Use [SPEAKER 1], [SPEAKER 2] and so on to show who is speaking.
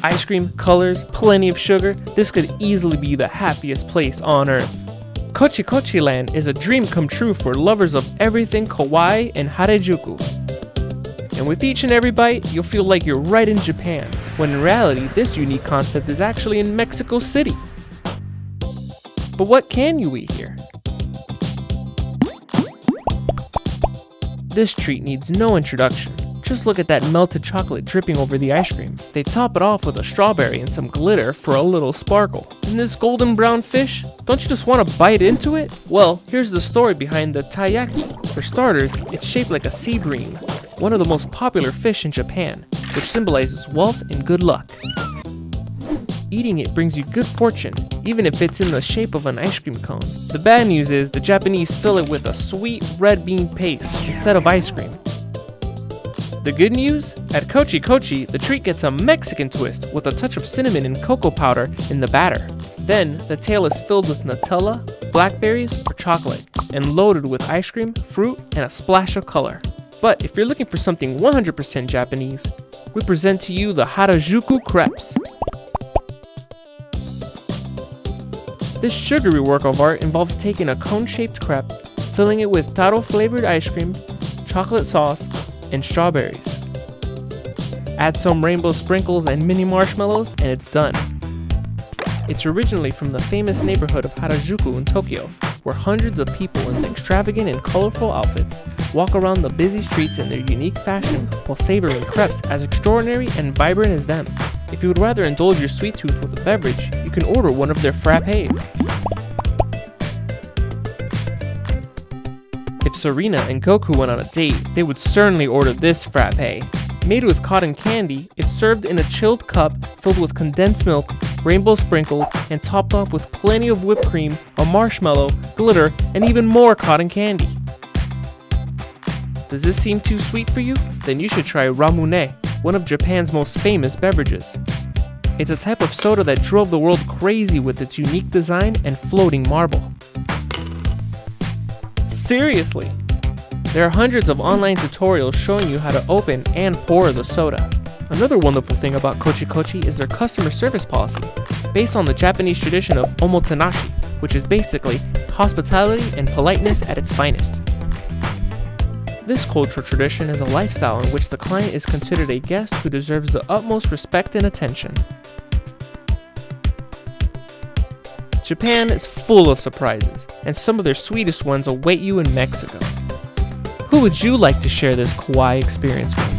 [SPEAKER 1] Ice cream, colors, plenty of sugar, this could easily be the happiest place on earth. Kochi Kochi Land is a dream come true for lovers of everything kawaii and Harajuku. And with each and every bite, you'll feel like you're right in Japan, when in reality this unique concept is actually in Mexico City. But what can you eat here? This treat needs no introduction. Just look at that melted chocolate dripping over the ice cream. They top it off with a strawberry and some glitter for a little sparkle. And this golden brown fish, don't you just want to bite into it? Well, here's the story behind the taiyaki. For starters, it's shaped like a sea bream, one of the most popular fish in Japan, which symbolizes wealth and good luck. Eating it brings you good fortune, even if it's in the shape of an ice cream cone. The bad news is the Japanese fill it with a sweet red bean paste instead of ice cream. The good news? At Kochi Kochi, the treat gets a Mexican twist with a touch of cinnamon and cocoa powder in the batter. Then, the tail is filled with Nutella, blackberries, or chocolate, and loaded with ice cream, fruit, and a splash of color. But if you're looking for something 100% Japanese, we present to you the Harajuku crepes. This sugary work of art involves taking a cone-shaped crepe, filling it with taro-flavored ice cream, chocolate sauce, and strawberries. Add some rainbow sprinkles and mini marshmallows and it's done. It's originally from the famous neighborhood of Harajuku in Tokyo, where hundreds of people in extravagant and colorful outfits walk around the busy streets in their unique fashion while savoring crepes as extraordinary and vibrant as them. If you would rather indulge your sweet tooth with a beverage, you can order one of their frappes. If Serena and Goku went on a date, they would certainly order this frappe. Made with cotton candy, it's served in a chilled cup filled with condensed milk, rainbow sprinkles, and topped off with plenty of whipped cream, a marshmallow, glitter, and even more cotton candy. Does this seem too sweet for you? Then you should try Ramune, one of Japan's most famous beverages. It's a type of soda that drove the world crazy with its unique design and floating marble. Seriously! There are hundreds of online tutorials showing you how to open and pour the soda. Another wonderful thing about Kochi Kochi is their customer service policy, based on the Japanese tradition of omotenashi, which is basically hospitality and politeness at its finest. This cultural tradition is a lifestyle in which the client is considered a guest who deserves the utmost respect and attention. Japan is full of surprises, and some of their sweetest ones await you in Mexico. Who would you like to share this kawaii experience with?